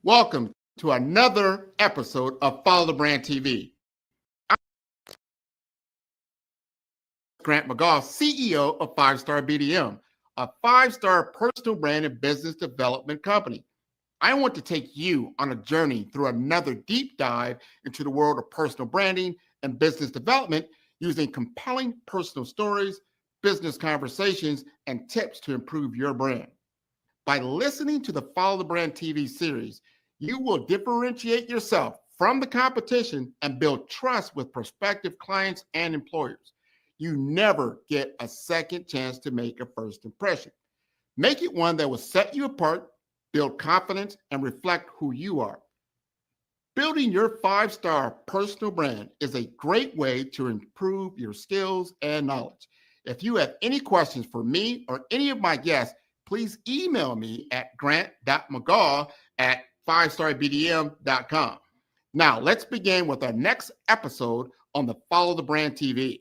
Welcome to another episode of Follow the Brand TV. I'm Grant McGaugh, CEO of 5-Star BDM, a 5-star personal brand and business development company. I want to take you on a journey through another deep dive into the world of personal branding and business development using compelling personal stories, business conversations, and tips to improve your brand. By listening to the Follow the Brand TV series, you will differentiate yourself from the competition and build trust with prospective clients and employers. You never get a second chance to make a first impression. Make it one that will set you apart, build confidence, and reflect who you are. Building your 5-star personal brand is a great way to improve your skills and knowledge. If you have any questions for me or any of my guests, please email me at grant.mcgaugh@5starbdm.com. Now, let's begin with our next episode on the Follow the Brand TV.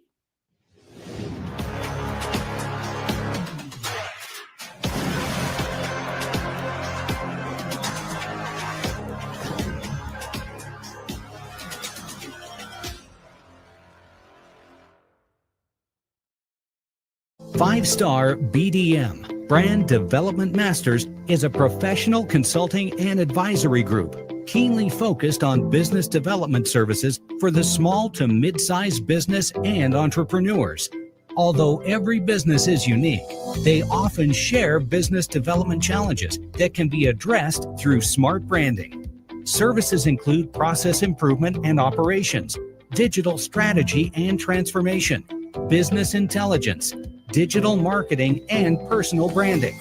Five-Star BDM, Brand Development Masters, is a professional consulting and advisory group keenly focused on business development services for the small to mid-sized business and entrepreneurs. Although every business is unique, they often share business development challenges that can be addressed through smart branding. Services include process improvement and operations, digital strategy and transformation, business intelligence, digital marketing, and personal branding.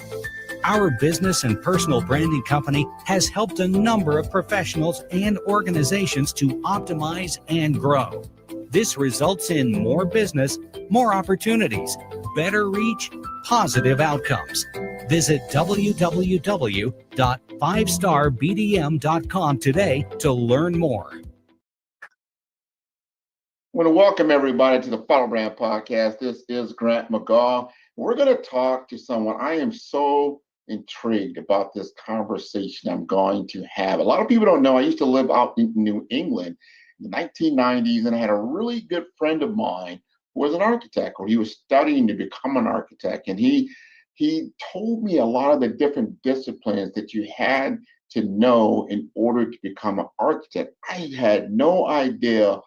Our business and personal branding company has helped a number of professionals and organizations to optimize and grow. This results in more business, more opportunities, better reach, positive outcomes. Visit www.5starbdm.com today to learn more. I want to welcome everybody to the Follow Brand Podcast. This is Grant McGaugh. We're going to talk to someone. I am so intrigued about this conversation I'm going to have. A lot of people don't know I used to live out in New England in the 1990s, and I had a really good friend of mine who was an architect, or he was studying to become an architect, and he told me a lot of the different disciplines that you had to know in order to become an architect. I had no idea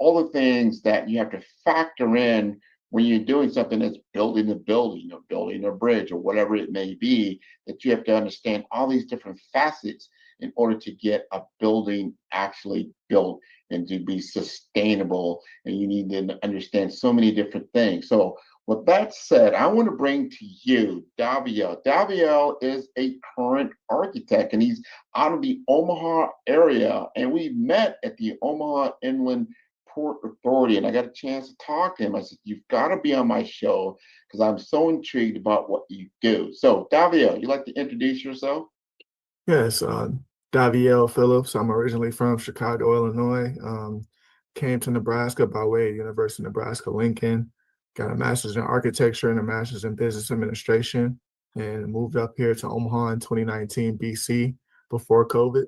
all the things that you have to factor in when you're doing something that's building a building or building a bridge or whatever it may be, that you have to understand all these different facets in order to get a building actually built and to be sustainable. And you need to understand so many different things. So with that said, I want to bring to you Daviel. Daviel is a current architect, and he's out of the Omaha area. And we met at the Omaha Inland Port Authority, and I got a chance to talk to him. I said, you've got to be on my show because I'm so intrigued about what you do. So, Daviel, you like to introduce yourself? Yes, Daviel Phillips. I'm originally from Chicago, Illinois. Came to Nebraska by way of University of Nebraska-Lincoln. Got a master's in architecture and a master's in business administration, and moved up here to Omaha in 2019 BC before COVID.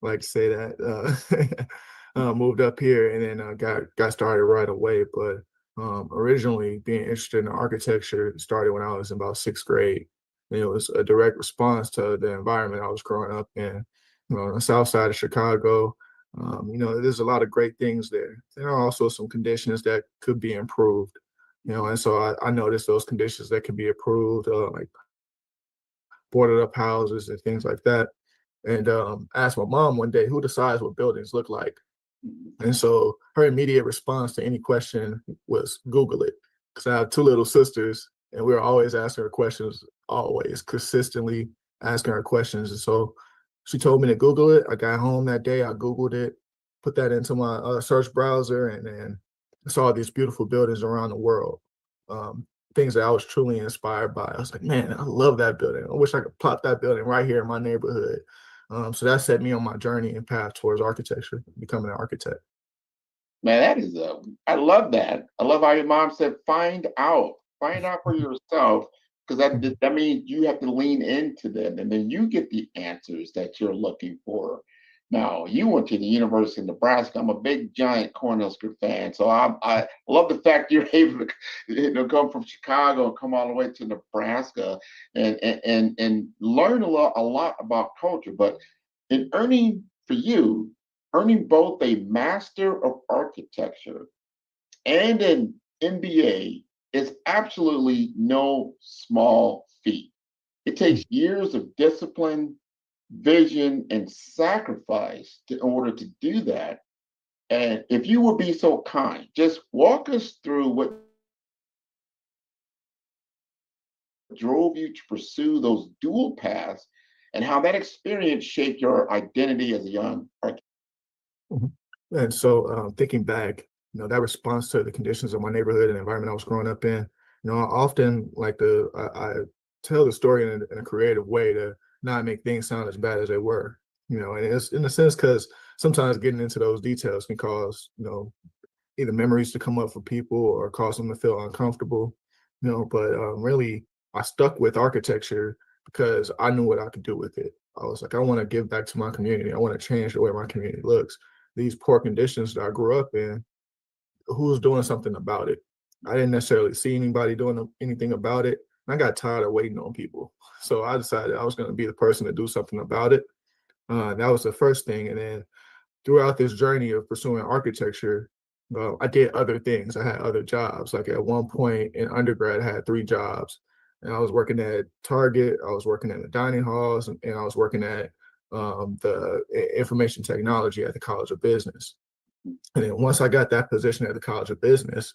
I like to say that. Moved up here and then got started right away. But originally being interested in architecture started when I was in about 6th grade. And it was a direct response to the environment I was growing up in. On the south side of Chicago, there's a lot of great things there. There are also some conditions that could be improved. And so I noticed those conditions that could be improved, like boarded up houses and things like that. And asked my mom one day, who decides what buildings look like? And so her immediate response to any question was Google it. Because I have 2 little sisters, and we were always asking her questions, always consistently asking her questions. And so she told me to Google it. I got home that day, I Googled it, put that into my search browser, and then I saw these beautiful buildings around the world. Things that I was truly inspired by. I was like, man, I love that building. I wish I could plot that building right here in my neighborhood. So that set me on my journey and path towards architecture, becoming an architect. Man, I love that. I love how your mom said, find out for yourself because Mhm. that means you have to lean into them, and then you get the answers that you're looking for. Now, you went to the University of Nebraska. I'm a big giant Cornhusker fan, so I love the fact you're able to come from Chicago and come all the way to Nebraska and learn a lot about culture. But in earning for you, earning both a Master of Architecture and an MBA is absolutely no small feat. It takes years of discipline, vision, and sacrifice in order to do that. And if you would be so kind, just walk us through what drove you to pursue those dual paths and how that experience shaped your identity as a young architect. Mhm. And so, thinking back, that response to the conditions of my neighborhood and the environment I was growing up in, I often like I tell the story in a creative way to not make things sound as bad as they were, and it's in a sense because sometimes getting into those details can cause, either memories to come up for people or cause them to feel uncomfortable, but really I stuck with architecture because I knew what I could do with it. I was like, I want to give back to my community. I want to change the way my community looks. These poor conditions that I grew up in, who's doing something about it? I didn't necessarily see anybody doing anything about it. And I got tired of waiting on people. So I decided I was going to be the person to do something about it. That was the first thing. And then throughout this journey of pursuing architecture, I did other things. I had other jobs. Like at one point in undergrad, I had 3 jobs, and I was working at Target, I was working in the dining halls, and I was working at information technology at the College of Business. And then once I got that position at the College of Business,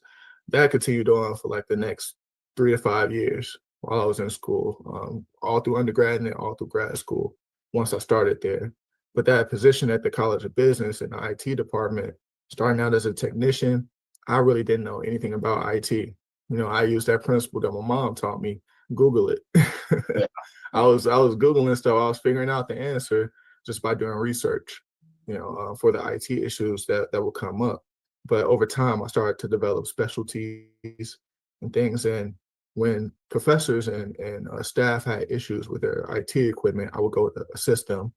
that continued on for like the next 3 to 5 years while I was in school, all through undergrad and then all through grad school once I started there. But that position at the College of Business in the IT department, starting out as a technician, I really didn't know anything about IT. I used that principle that my mom taught me, Google it. Yeah. I was Googling stuff, I was figuring out the answer just by doing research, for the IT issues that will come up. But over time, I started to develop specialties and things. And when professors and staff had issues with their IT equipment, I would go to assist them.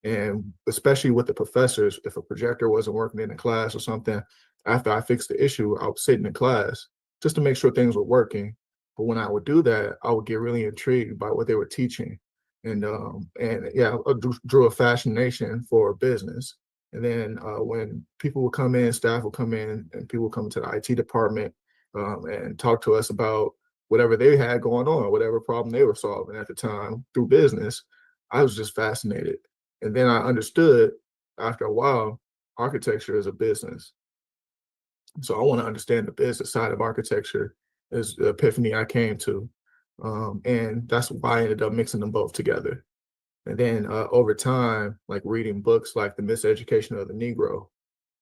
And especially with the professors, if a projector wasn't working in the class or something, after I fixed the issue, I would sit in the class just to make sure things were working. But when I would do that, I would get really intrigued by what they were teaching, and yeah, I drew a fascination for business. And then when people would come in, staff would come in, and people would come to the IT department and talk to us about whatever they had going on, whatever problem they were solving at the time through business, I was just fascinated. And then I understood after a while, architecture is a business. So I want to understand the business side of architecture is the epiphany I came to. And that's why I ended up mixing them both together. And then over time, like reading books like The Miseducation of the Negro,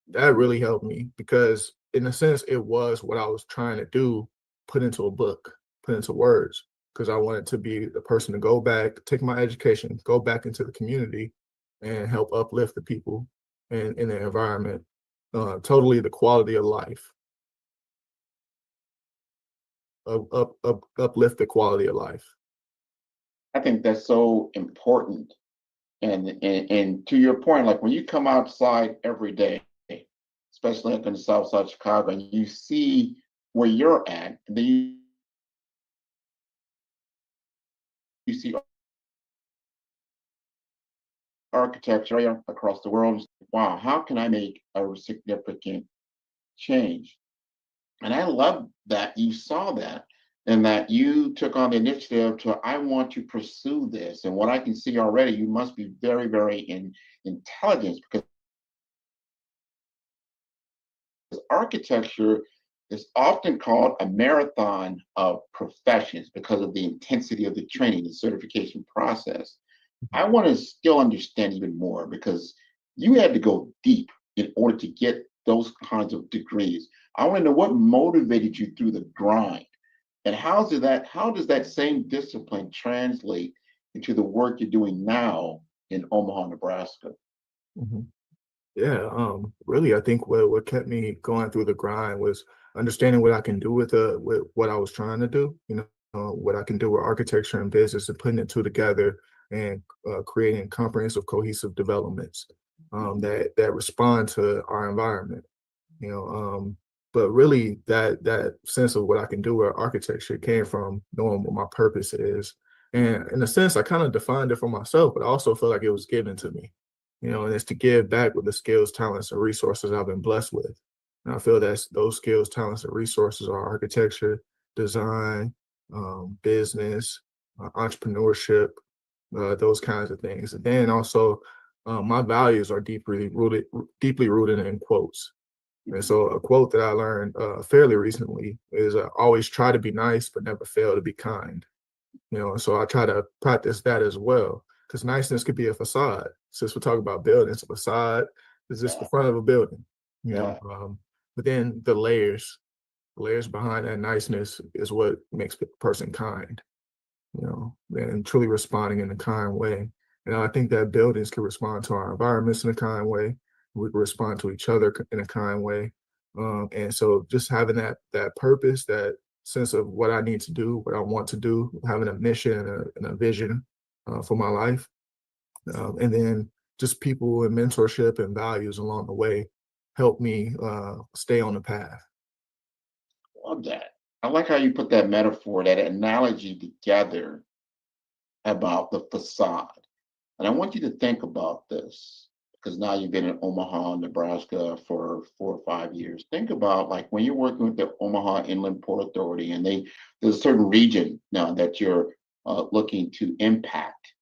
that really helped me because in a sense, it was what I was trying to do, put into a book, put into words, because I wanted to be the person to go back, take my education, go back into the community and help uplift the people in the environment, totally the quality of life, uplift the quality of life. I think that's so important. And to your point, like when you come outside every day, especially up in the South Side of Chicago, and you see where you're at, and then you see architecture across the world. Wow, how can I make a significant change? And I love that you saw that and that you took on the initiative to, I want to pursue this. And what I can see already, you must be very, very intelligent because architecture is often called a marathon of professions because of the intensity of the training and certification process. I want to still understand even more because you had to go deep in order to get those kinds of degrees. I want to know what motivated you through the grind and how does that same discipline translate into the work you're doing now in Omaha, Nebraska? Mhm. Yeah, really, I think what kept me going through the grind was understanding what I can do with what I was trying to do. what I can do with architecture and business and putting the two together and creating comprehensive, cohesive developments that respond to our environment. You know, but really that sense of what I can do with architecture came from knowing what my purpose is. And in a sense, I kind of defined it for myself, but I also feel like it was given to me, and it's to give back with the skills, talents, and resources I've been blessed with. And I feel that those skills, talents, and resources are architecture, design, business, entrepreneurship, those kinds of things. And then also, my values are deeply rooted in quotes. And so, a quote that I learned fairly recently is, "Always try to be nice, but never fail to be kind." And so I try to practice that as well, because niceness could be a facade. Since we're talking about buildings, a facade is just the Yeah. front of a building. You Yeah. know, but then the layers behind that niceness is what makes a person kind. And truly responding in a kind way. And I think that buildings can respond to our environments in a kind way. We can respond to each other in a kind way. And so just having that purpose, that sense of what I need to do, what I want to do, having a mission and a vision for my life, and then just people and mentorship and values along the way help me stay on the path. Love that. I like how you put that metaphor, that analogy together about the facade. And I want you to think about this because now you've been in Omaha, Nebraska for 4 or 5 years. Think about like when you're working with the Omaha Inland Port Authority and there's a certain region now that you're looking to impact.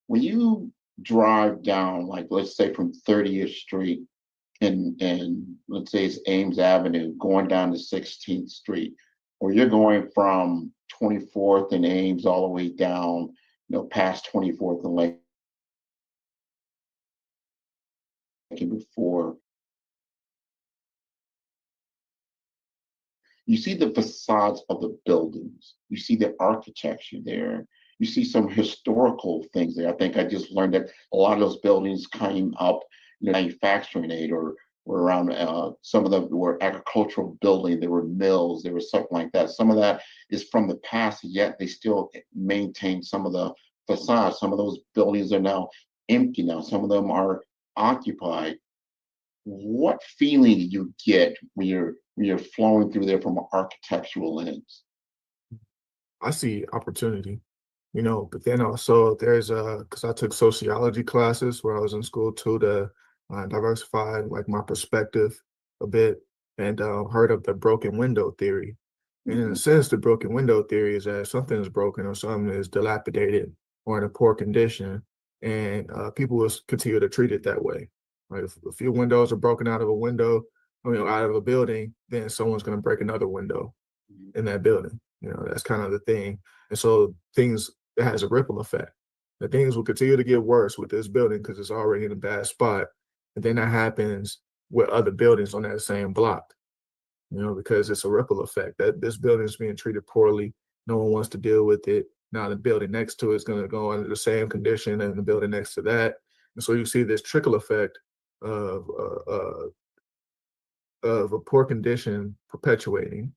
When you drive down, like let's say from 30th Street and let's say it's Ames Avenue, going down to 16th Street, or you're going from 24th and Ames all the way down, past 24th and before, you see the facades of the buildings, you see the architecture there, you see some historical things there. I think I just learned that a lot of those buildings came up in the manufacturing aid or were around some of them were agricultural building, there were mills, there was something like that. Some of that is from the past, yet they still maintain some of the facades. Some of those buildings are now empty now, some of them are occupied. What feeling do you get when you're flowing through there from an architectural lens? I see opportunity, but then also there's because I took sociology classes where I was in school too to diversify like my perspective a bit, and heard of the broken window theory. And in a Mhm. sense, the broken window theory is that if something is broken or something is dilapidated or in a poor condition, and people will continue to treat it that way. Right? If your windows are broken out of a window, out of a building, then someone's going to break another window in that building. That's kind of the thing. And so it has a ripple effect. The things will continue to get worse with this building because it's already in a bad spot. And then that happens with other buildings on that same block, because it's a ripple effect that this building is being treated poorly. No one wants to deal with it. Now the building next to it is going to go under the same condition and the building next to that. And so you see this trickle effect of a poor condition perpetuating.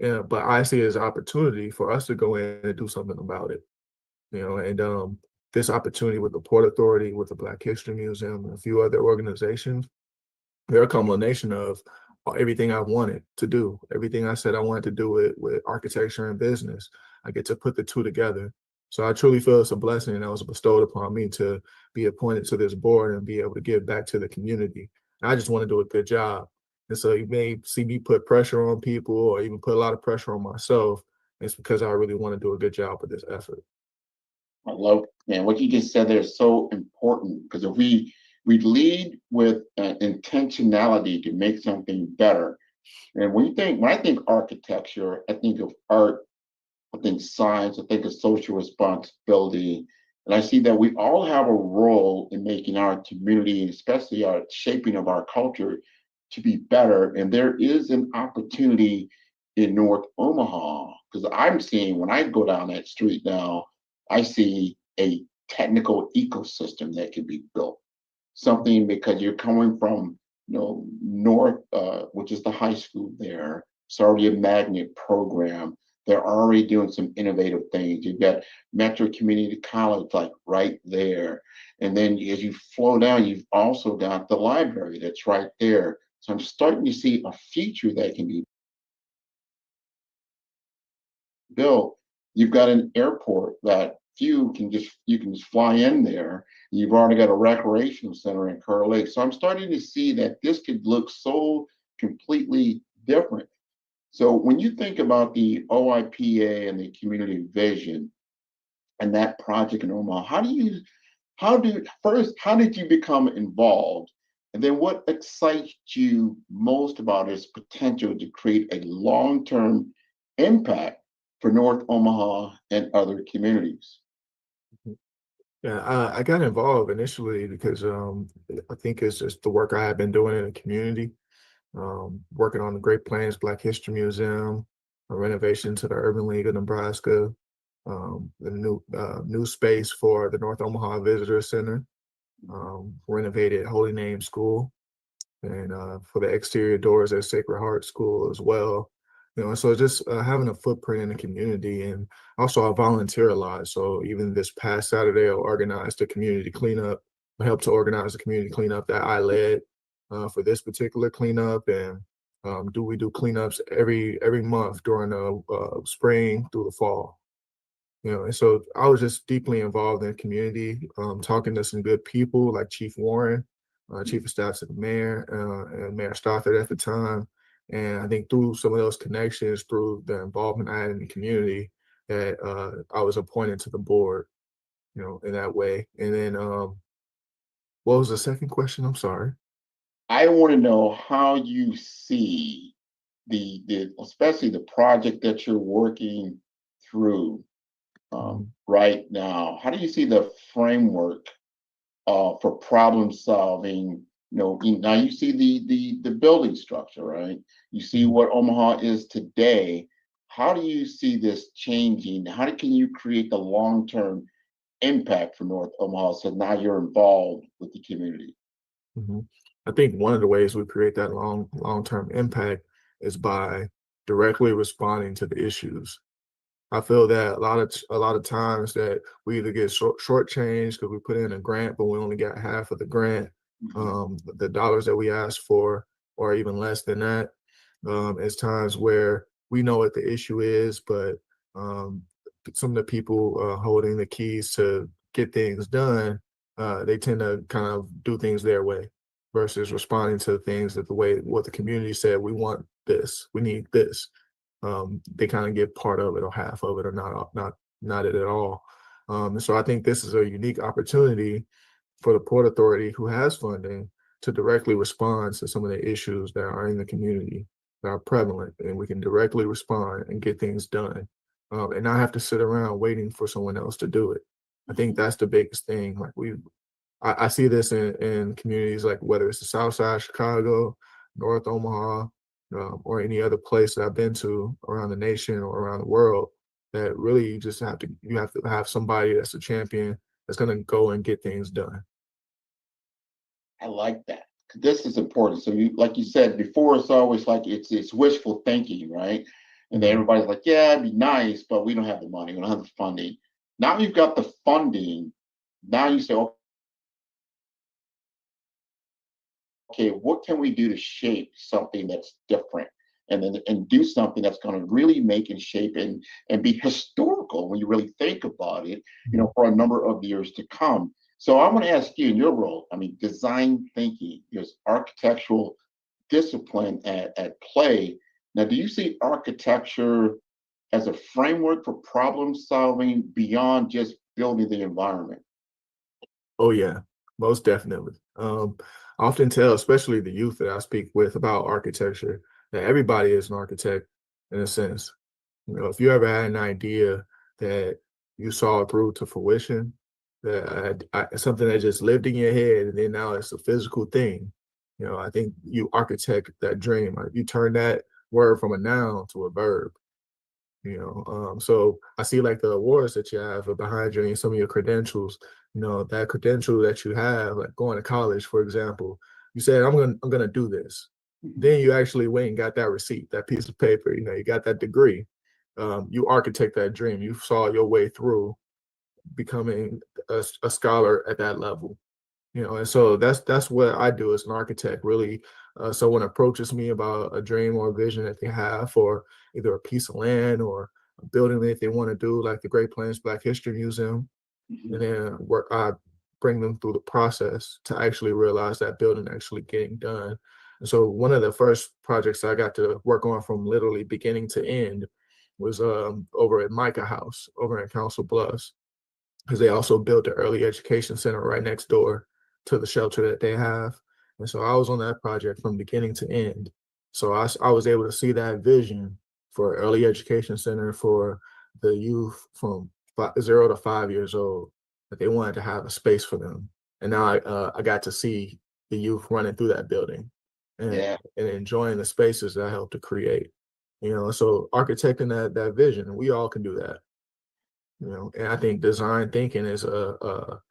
Yeah, but I see it as an opportunity for us to go in and do something about it. And this opportunity with the Port Authority, with the Black History Museum, and a few other organizations, they're a culmination of everything I wanted to do, everything I said I wanted to do with architecture and business. I get to put the two together. So I truly feel it's a blessing that was bestowed upon me to be appointed to this board and be able to give back to the community. And I just want to do a good job. And so you may see me put pressure on people or even put a lot of pressure on myself. It's because I really want to do a good job with this effort. I love, man, what you just said there is so important because if we lead with intentionality to make something better. And when I think architecture, I think of art, I think science, I think of social responsibility. And I see that we all have a role in making our community, especially our shaping of our culture, to be better. And there is an opportunity in North Omaha because I'm seeing when I go down that street now, I see a technical ecosystem that can be built. Something because you're coming from north, which is the high school there. It's already a magnet program. They're already doing some innovative things. You've got Metro Community College like right there. And then as you flow down, you've also got the library that's right there. So I'm starting to see a future that can be built. You've got an airport that you can just fly in there. You've already got a recreational center in Curl Lake. So I'm starting to see that this could look so completely different. So when you think about the OIPA and the community vision and that project in Omaha, how did you become involved? And then what excites you most about its potential to create a long-term impact for North Omaha and other communities? Yeah, I got involved initially because I think it's just the work I had been doing in the community, working on the Great Plains Black History Museum, a renovation to the Urban League of Nebraska, the new space for the North Omaha Visitor Center, renovated Holy Name School, and for the exterior doors at Sacred Heart School as well. So just having a footprint in the community, and also I volunteer a lot. So even this past Saturday, I organized a community cleanup. I helped to organize a community cleanup that I led for this particular cleanup, and we do cleanups every month during the spring through the fall. And so I was just deeply involved in the community, talking to some good people like Chief Warren, Chief of Staff to the mayor, and Mayor Stothard at the time. And I think through some of those connections, through the involvement I had in the community, that I was appointed to the board, in that way. And then what was the second question? I'm sorry. I want to know how you see the especially the project that you're working through Mhm. right now. How do you see the framework for problem solving? Now you see the building structure, right? You see Mhm. what Omaha is today. How do you see this changing? Can you create the long-term impact for North Omaha so now you're involved with the community? Mhm. I think one of the ways we create that long-term impact is by directly responding to the issues. I feel that a lot of times that we either get shortchanged because we put in a grant, but we only got half of the grant, Mhm. the dollars that we asked for, or even less than that. It's times where we know what the issue is, but um, some of the people holding the keys to get things done, they tend to kind of do things their way versus responding to things that the way what the community said, we want this, we need this. They kind of get part of it or half of it or not it at all. And so I think this is a unique opportunity for the Port Authority, who has funding, to directly respond to some of the issues that are in the community that are prevalent, and we can directly respond and get things done, and not have to sit around waiting for someone else to do it. I think that's the biggest thing. Like I see this in communities like whether it's the South Side of Chicago, North Omaha, or any other place that I've been to around the nation or around the world. That really you have to have somebody that's a champion that's going to go and get things done. I like that. This is important. So you, like you said before, it's always like it's wishful thinking, right? And then Mhm. everybody's like, yeah, it'd be nice, but we don't have the money, we don't have the funding. Now you've got the funding. Now you say, okay, what can we do to shape something that's different? And do something that's going to really make and shape and be historical when you really think about it, Mhm. for a number of years to come. So I want to ask you in your role, I mean, design thinking, there's architectural discipline at play. Now, do you see architecture as a framework for problem solving beyond just building the environment? Oh yeah, most definitely. I often tell, especially the youth that I speak with about architecture, that everybody is an architect in a sense. If you ever had an idea that you saw through to fruition, that something that just lived in your head and then now it's a physical thing, I think you architect that dream. Like you turn that word from a noun to a verb. So I see like the awards that you have behind you and some of your credentials. That credential that you have, like going to college, for example. You said I'm gonna do this. Mhm. Then you actually went and got that receipt, that piece of paper. You got that degree. you architect that dream. You saw your way through becoming a scholar at that level. And so that's what I do as an architect, really. Someone approaches me about a dream or a vision that they have for either a piece of land or a building that they want to do, like the Great Plains Black History Museum, and then I bring them through the process to actually realize that building actually getting done. And so one of the first projects I got to work on from literally beginning to end was over at Micah House over in Council Bluffs, because they also built an early education center right next door to the shelter that they have. And so I was on that project from beginning to end. So I was able to see that vision for early education center for the youth from 0 to 5 years old, that they wanted to have a space for them. And now I got to see the youth running through that building and, Yeah. and enjoying the spaces that I helped to create. So architecting that vision, we all can do that. And I think design thinking is a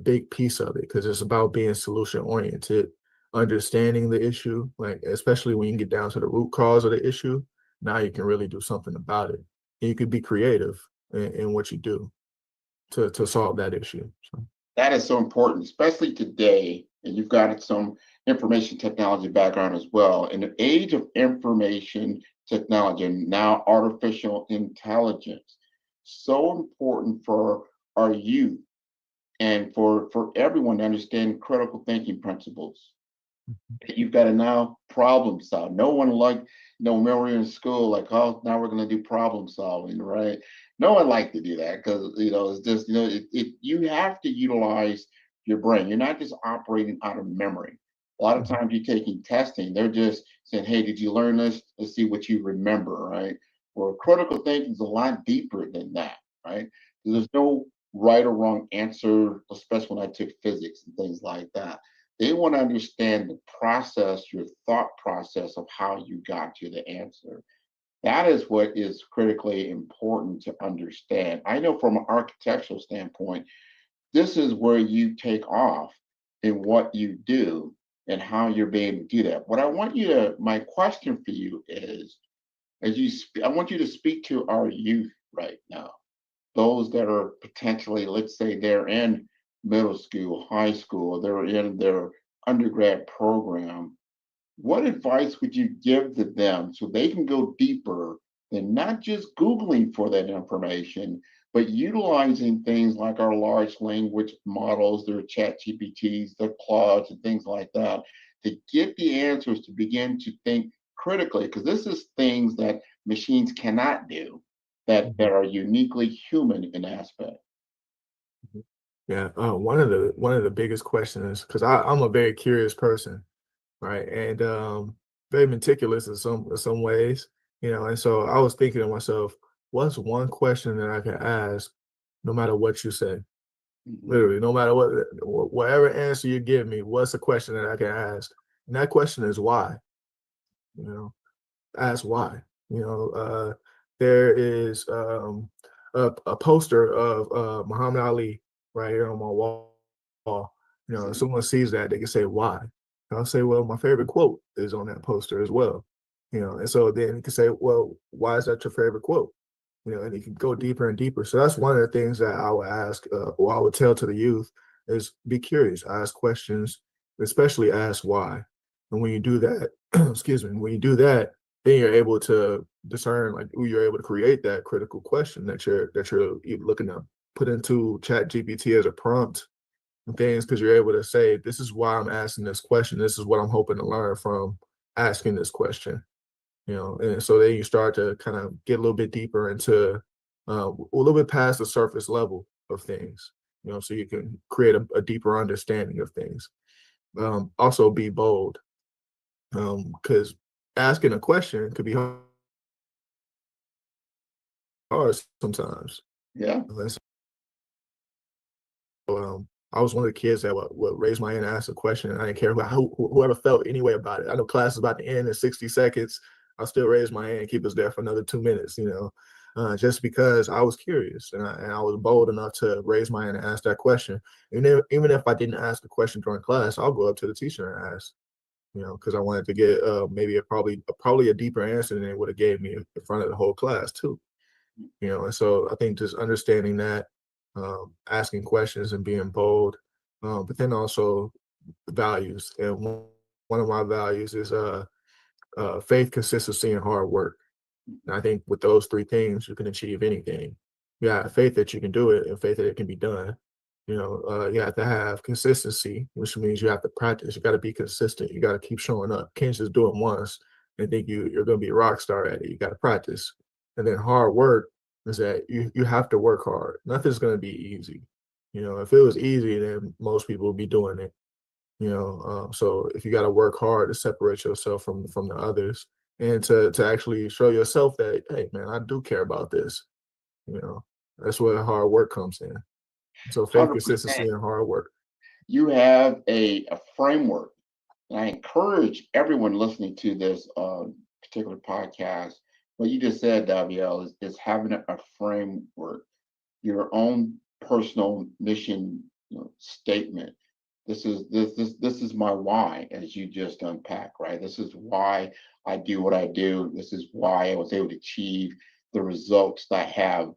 big piece of it, because it's about being solution oriented, understanding the issue, like especially when you get down to the root cause of the issue. Now you can really do something about it. And you could be creative in what you do to solve that issue. So. That is so important, especially today. And you've got some information technology background as well. In the age of information technology and now artificial intelligence, so important for our youth and for everyone to understand critical thinking principles. You've got to now problem solve. No one when we were in school, like, oh, now we're going to do problem solving, right? No one liked to do that because, it's just, you have to utilize your brain. You're not just operating out of memory. A lot of times you're taking testing, they're just saying, hey, did you learn this? Let's see what you remember, right? Well, critical thinking is a lot deeper than that, right? There's no right or wrong answer, especially when I took physics and things like that. They want to understand the process, your thought process of how you got to the answer. That is what is critically important to understand. I know from an architectural standpoint, this is where you take off in what you do and how you're being able to do that. My question for you is, I want you to speak to our youth right now, those that are potentially, let's say they're in middle school, high school, they're in their undergrad program. What advice would you give to them so they can go deeper than not just Googling for that information, but utilizing things like our large language models, their chat GPTs, their Claudes, and things like that, to get the answers to begin to think critically? Because this is things that machines cannot do that are uniquely human in aspect. Yeah, one of the biggest questions, because I'm a very curious person, right, and very meticulous in some ways, and so I was thinking to myself, what's one question that I can ask, no matter what you say, literally, no matter whatever answer you give me, what's a question that I can ask, and that question is why, you know, ask why, there is a poster of Muhammad Ali right here on my wall. If someone sees that, they can say why. And I'll say, well, my favorite quote is on that poster as well. And so then you can say, well, why is that your favorite quote? And you can go deeper and deeper. So that's one of the things that I would ask, or I would tell to the youth, is be curious, ask questions, especially ask why. And when you do that, excuse me, when you do that, then you're able to discern, like, you're able to create that critical question that you're looking to put into Chat GPT as a prompt and things, because you're able to say, this is why I'm asking this question. This is what I'm hoping to learn from asking this question. And so then you start to kind of get a little bit deeper into a little bit past the surface level of things, so you can create a deeper understanding of things. Also be bold, because asking a question could be hard sometimes. Yeah. I was one of the kids that would raise my hand and ask a question, and I didn't care whoever felt any way about it. I know class is about to end in 60 seconds. I'll still raise my hand and keep us there for another 2 minutes, just because I was curious and I was bold enough to raise my hand and ask that question. And even if I didn't ask the question during class, I'll go up to the teacher and ask, because I wanted to get maybe probably a deeper answer than they would have gave me in front of the whole class too. And so I think just understanding that, asking questions and being bold, but then also values. And one of my values is faith, consistency, and hard work. And I think with those three things, you can achieve anything. You have faith that you can do it and faith that it can be done. You have to have consistency, which means you have to practice. You got to be consistent. You got to keep showing up. Can't just do it once and think you're going to be a rock star at it. You got to practice. And then hard work is that you have to work hard. Nothing's going to be easy. If it was easy, then most people would be doing it. So if you got to work hard to separate yourself from the others and to actually show yourself that, hey man, I do care about this. That's where hard work comes in. So faith, consistency, 100%. and hard work. You have a framework. And I encourage everyone listening to this particular podcast. What you just said, Daviel, is having a framework, your own personal mission, statement. This is my why, as you just unpack, right? This is why I do what I do. This is why I was able to achieve the results that I have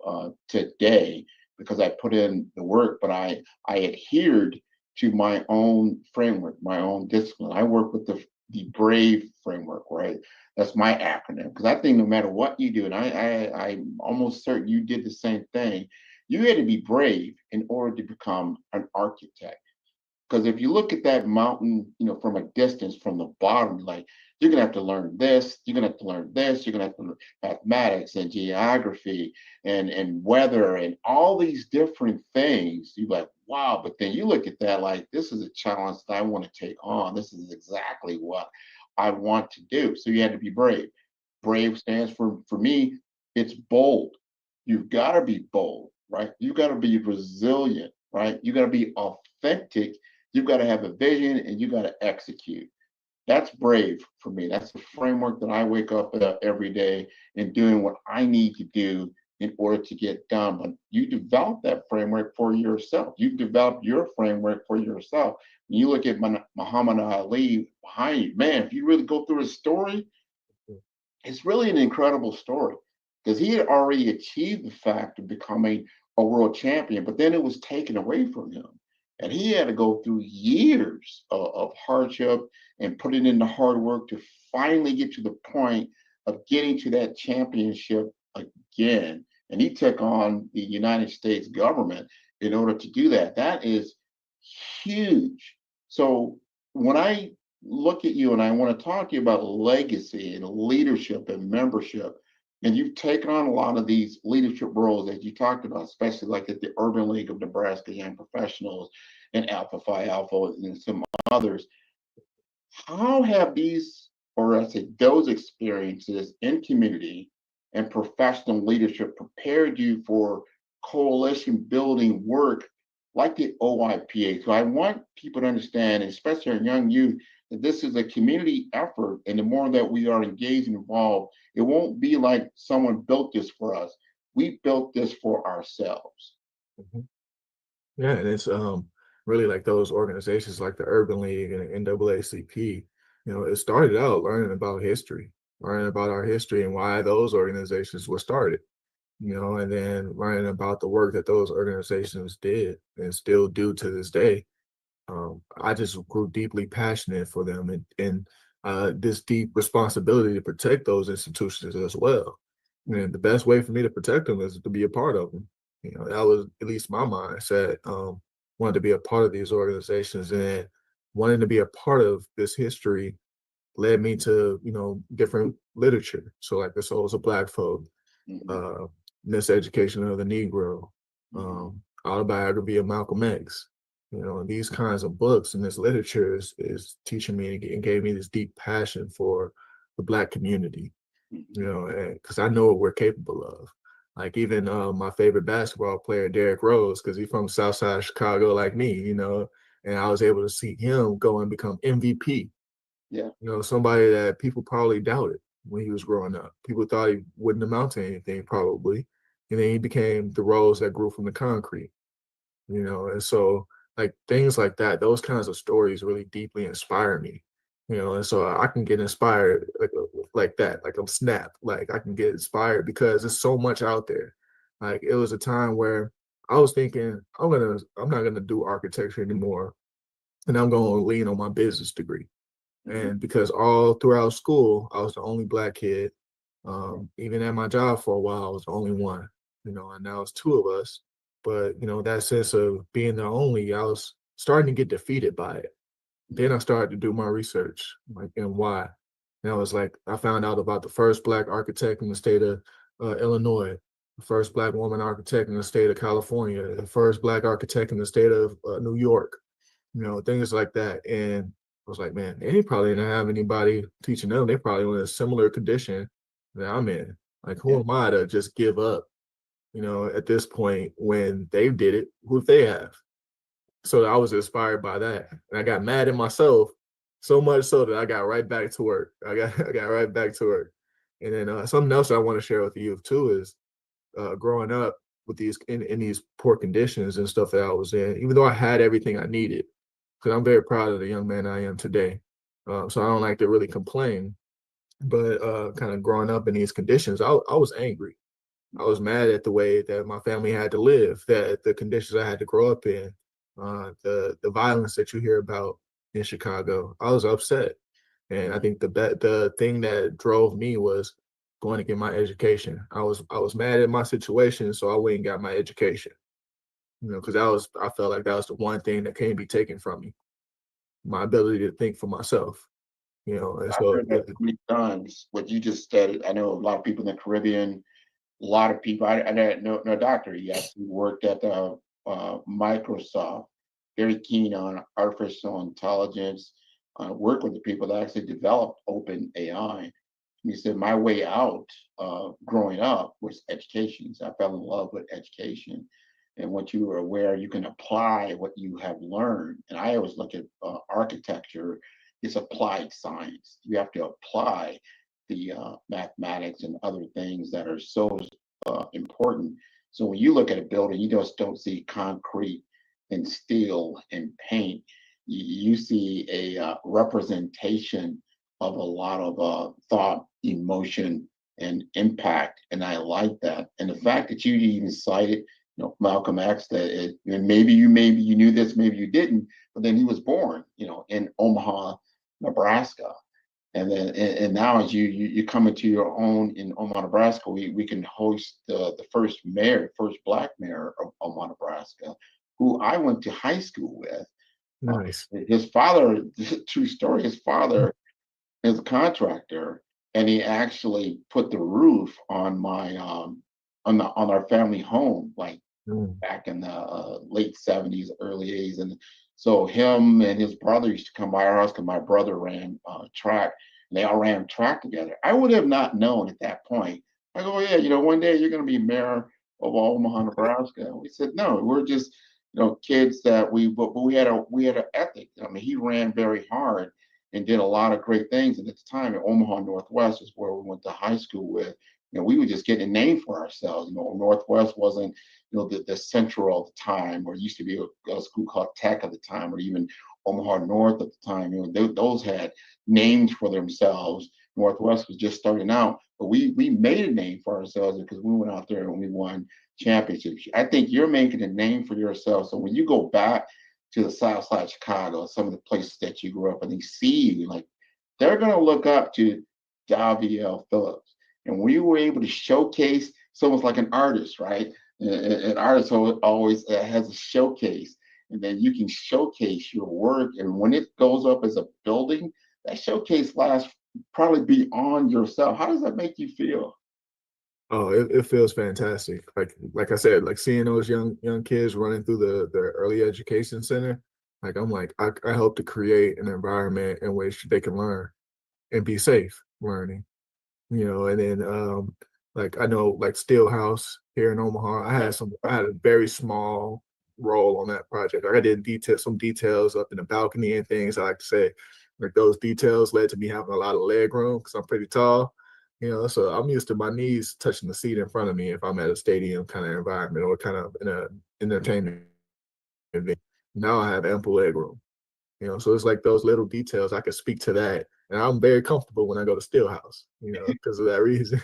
today, because I put in the work, but I adhered to my own framework, my own discipline. I work with the BRAVE framework, right? That's my acronym, because I think no matter what you do, and I'm almost certain you did the same thing, you had to be brave in order to become an architect. Because if you look at that mountain, from a distance, from the bottom, like, you're gonna have to learn this, you're gonna have to learn this, you're gonna have to learn mathematics and geography and weather and all these different things. You're like, wow, but then you look at that like, this is a challenge that I want to take on. This is exactly what I want to do. So you had to be brave. Brave stands for me, it's bold. You've got to be bold, right? You got to be resilient, right? You got to be authentic. You've got to have a vision and you got to execute. That's brave for me. That's the framework that I wake up every day and doing what I need to do in order to get done. But you develop that framework for yourself. You've developed your framework for yourself. When you look at Muhammad Ali behind you, man, if you really go through his story, it's really an incredible story, because he had already achieved the fact of becoming a world champion, but then it was taken away from him. And he had to go through years of hardship and putting in the hard work to finally get to the point of getting to that championship again. And he took on the United States government in order to do that. That is huge. So when I look at you and I want to talk to you about legacy and leadership and membership, and you've taken on a lot of these leadership roles that you talked about, especially like at the Urban League of Nebraska Young Professionals and Alpha Phi Alpha and some others. How have these, or I say those experiences in community and professional leadership prepared you for coalition building work like the OIPA? So I want people to understand, especially our young youth, that this is a community effort. And the more that we are engaged and involved, it won't be like someone built this for us. We built this for ourselves. Mhm. Yeah, and it's really like those organizations like the Urban League and the NAACP. It started out learning about history, learning about our history and why those organizations were started. And then learning about the work that those organizations did and still do to this day. I just grew deeply passionate for them and this deep responsibility to protect those institutions as well. And the best way for me to protect them is to be a part of them. That was at least my mindset. Wanted to be a part of these organizations, and wanting to be a part of this history led me to, different literature. So like The Souls of Black Folk, Mhm. Miseducation of the Negro, Mhm. Autobiography of Malcolm X. These kinds of books and this literature is teaching me and gave me this deep passion for the Black community, Mhm. because I know what we're capable of. Like even my favorite basketball player, Derrick Rose, because he's from South Side Chicago like me, and I was able to see him go and become MVP. Yeah. Somebody that people probably doubted when he was growing up. People thought he wouldn't amount to anything probably. And then he became the rose that grew from the concrete, and so like things like that, those kinds of stories really deeply inspire me, and so I can get inspired like that. Like I'm snapped. Like I can get inspired because there's so much out there. Like it was a time where I was thinking I'm not gonna do architecture anymore, and I'm gonna lean on my business degree. Mhm. And because all throughout school, I was the only black kid. Even at my job for a while, I was the only one, and now it's two of us. But, that sense of being the only, I was starting to get defeated by it. Then I started to do my research, like, and why. And I was like, I found out about the first black architect in the state of Illinois, the first black woman architect in the state of California, the first black architect in the state of New York, things like that. And I was like, man, they probably didn't have anybody teaching them. They probably in a similar condition that I'm in. Like, who Yeah. am I to just give up, at this point when they did it, who they have? So I was inspired by that. And I got mad at myself so much so that I got right back to work. I got right back to work. And then something else I want to share with the youth too is growing up with these in these poor conditions and stuff that I was in, even though I had everything I needed, because I'm very proud of the young man I am today. So I don't like to really complain, but kind of growing up in these conditions, I was angry. I was mad at the way that my family had to live, that the conditions I had to grow up in, the violence that you hear about in Chicago. I was upset, and I think the thing that drove me was going to get my education. I was mad at my situation, so I went and got my education. Because I felt like that was the one thing that can't be taken from me, my ability to think for myself. And so After that three times, what you just said, I know a lot of people in the Caribbean, a lot of people. I didn't know no doctor. He actually worked at the Microsoft, very keen on artificial intelligence. Work with the people that actually developed Open AI. He said my way out growing up was education. So I fell in love with education. And once you are aware, you can apply what you have learned. And I always look at architecture, it's applied science. You have to apply the mathematics and other things that are so important. So when you look at a building, you just don't see concrete and steel and paint. You see a representation of a lot of thought, emotion, and impact, and I like that. And the fact that you even cited, Malcolm X, that and maybe you knew this, maybe you didn't, but then he was born, in Omaha, Nebraska. And now as you come into your own in Omaha, Nebraska, we can host the first black mayor of Omaha, Nebraska, who I went to high school with. nice. His father, true story, his father is a contractor, and he actually put the roof on my on our family home, like Mm, back in the late '70s, early '80s. And so him and his brother used to come by our house because my brother ran track, and they all ran track together. I would have not known at that point. I go, yeah, one day you're going to be mayor of Omaha, Nebraska. And we said, no, we're just kids that but we had an ethic. I mean, he ran very hard and did a lot of great things. And at the time, at Omaha Northwest is where we went to high school with. We were just getting a name for ourselves. Northwest wasn't the central at the time, or used to be a school called Tech at the time, or even Omaha North at the time. Those had names for themselves. Northwest was just starting out, but we made a name for ourselves because we went out there and we won championships. I think you're making a name for yourself. So when you go back to the South Side Chicago, some of the places that you grew up, and they see you, like they're going to look up to Daviel Phillips. And we were able to showcase, it's almost like an artist, right? An artist always has a showcase, and then you can showcase your work. And when it goes up as a building, that showcase lasts probably beyond yourself. How does that make you feel? Oh, it feels fantastic. Like I said, like seeing those young kids running through the early education center. Like I'm like I hope to create an environment in which they can learn and be safe learning. And then like I know like Steelhouse here in Omaha, I had a very small role on that project. Like I did some details up in the balcony and things. I like to say like those details led to me having a lot of leg room because I'm pretty tall. So I'm used to my knees touching the seat in front of me if I'm at a stadium kind of environment or kind of in a entertainment event. Now I have ample leg room. So it's like those little details. I could speak to that, and I'm very comfortable when I go to Steelhouse, because of that reason.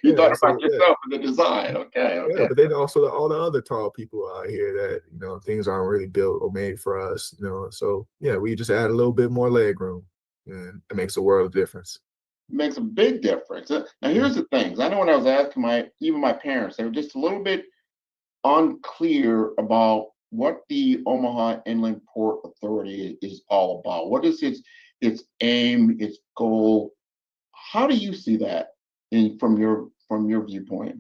You thought So about yourself in the design. Okay, yeah, okay. but then also all the other tall people out here that things aren't really built or made for us. So yeah, we just add a little bit more leg room, and it makes a world of difference. Makes a big difference. Now, Yeah. here's the things. I know when I was asking even my parents, they were just a little bit unclear about what the Omaha Inland Port Authority is all about. What is its aim, its goal? How do you see that from your viewpoint?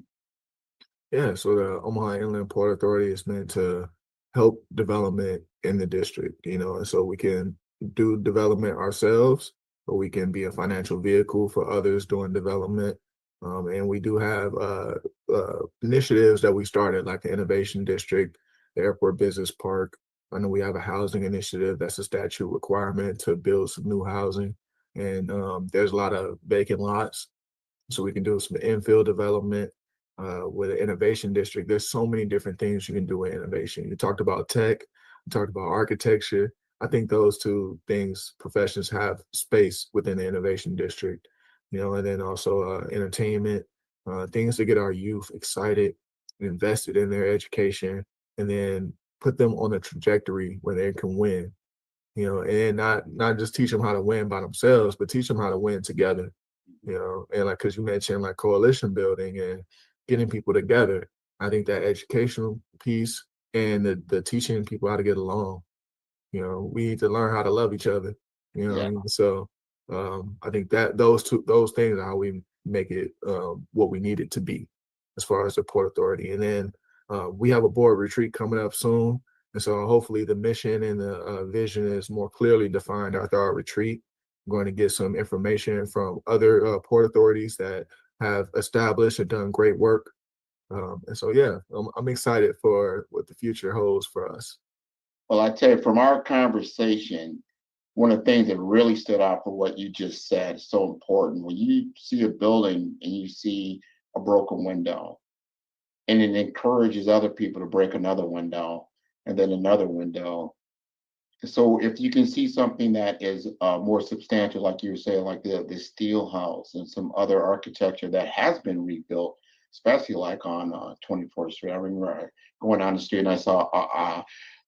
Yeah, so the Omaha Inland Port Authority is meant to help development in the district, and so we can do development ourselves, or we can be a financial vehicle for others doing development. And we do have initiatives that we started, like the Innovation District, the Airport Business Park. I know we have a housing initiative that's a statute requirement to build some new housing. And there's a lot of vacant lots, so we can do some infill development with an innovation district. There's so many different things you can do with innovation. You talked about tech, you talked about architecture. I think those two things, professions have space within the innovation district, and then also entertainment, things to get our youth excited, invested in their education, and then put them on a trajectory where they can win. And not just teach them how to win by themselves, but teach them how to win together. And like, because you mentioned like coalition building and getting people together. I think that educational piece and the teaching people how to get along. We need to learn how to love each other. Yeah. So I think that those things are how we make it what we need it to be as far as the Port Authority. And then we have a board retreat coming up soon, and so hopefully the mission and the vision is more clearly defined after our retreat. I'm going to get some information from other port authorities that have established and done great work. And so, yeah, I'm excited for what the future holds for us. Well, I tell you, from our conversation, one of the things that really stood out for what you just said is so important. When you see a building and you see a broken window, and it encourages other people to break another window and then another window. So if you can see something that is more substantial, like you were saying, like the steel house and some other architecture that has been rebuilt, especially like on 24th Street. I remember going down the street and I saw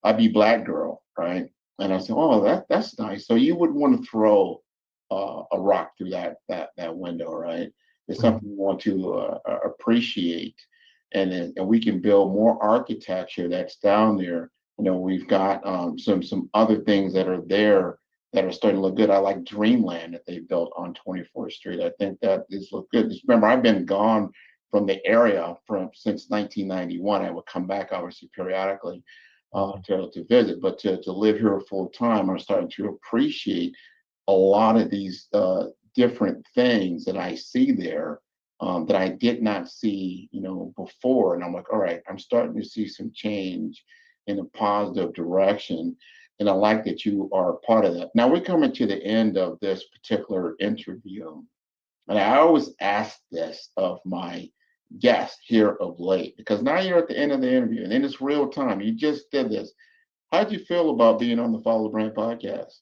I Be Black Girl, right? And I said, oh, that's nice. So you wouldn't want to throw a rock through that window, right? It's Mhm. something you want to appreciate, and we can build more architecture that's down there. We've got some other things that are there that are starting to look good. I like Dreamland that they built on 24th Street. I think that is look good. Just remember, I've been gone from the area since 1991. I would come back obviously periodically to visit, but to live here full time, I'm starting to appreciate a lot of these different things that I see there that I did not see, before. And I'm like, all right, I'm starting to see some change in a positive direction. And I like that you are a part of that. Now we're coming to the end of this particular interview. And I always ask this of my guests here of late, because now you're at the end of the interview and in it's real time. You just did this. How'd you feel about being on the Follow the Brand podcast?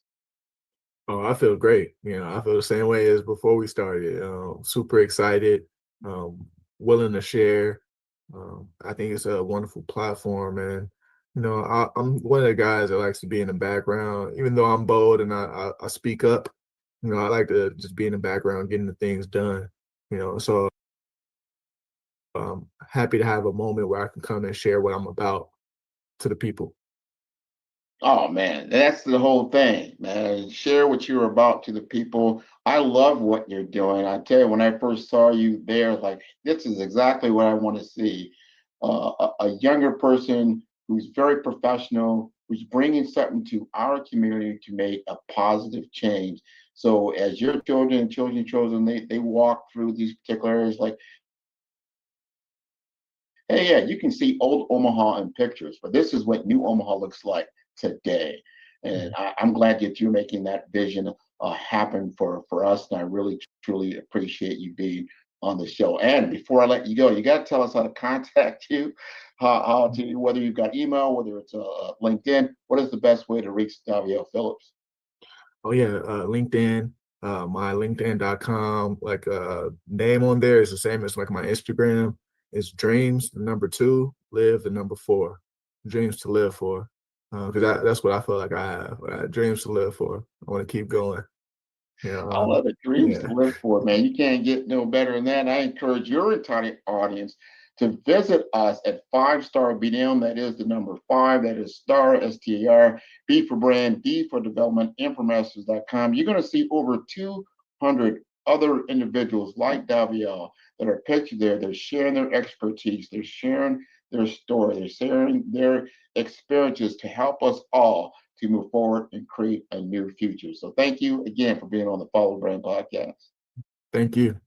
Oh, I feel great. I feel the same way as before we started. Super excited, um, willing to share. I think it's a wonderful platform, and I'm one of the guys that likes to be in the background, even though I'm bold and I speak up. I like to just be in the background, getting the things done. So happy to have a moment where I can come and share what I'm about to the people. Oh man, that's the whole thing, man. Share what you're about to the people. I love what you're doing. I tell you, when I first saw you there, like this is exactly what I want to see. A younger person who's very professional, who's bringing something to our community to make a positive change. So as your children and children, they walk through these particular areas, like, hey, yeah, you can see old Omaha in pictures, but this is what new Omaha looks like today. And I'm glad that you're making that vision happen for us. And I really, truly appreciate you being on the show. And before I let you go, you got to tell us how to contact you, how to, whether you've got email, whether it's LinkedIn. What is the best way to reach Daviel Phillips? Oh yeah, LinkedIn, my LinkedIn.com, like name on there is the same as like my Instagram. It's dreams, the number 2, live, the number 4, dreams to live for. Because that's what I feel like I have. I have dreams to live for. I want to keep going. Yeah, I love it. Dreams to live for, man. You can't get no better than that. I encourage your entire audience to visit us at 5-Star BDM. That is the number 5. That is star, STAR, B for brand, D for development, informasters.com. You're going to see over 200 other individuals like Daviel that are pictured there. They're sharing their expertise. They're sharing their story. They're sharing their experiences to help us all to move forward and create a new future. So thank you again for being on the Follow Brand Podcast. Thank you.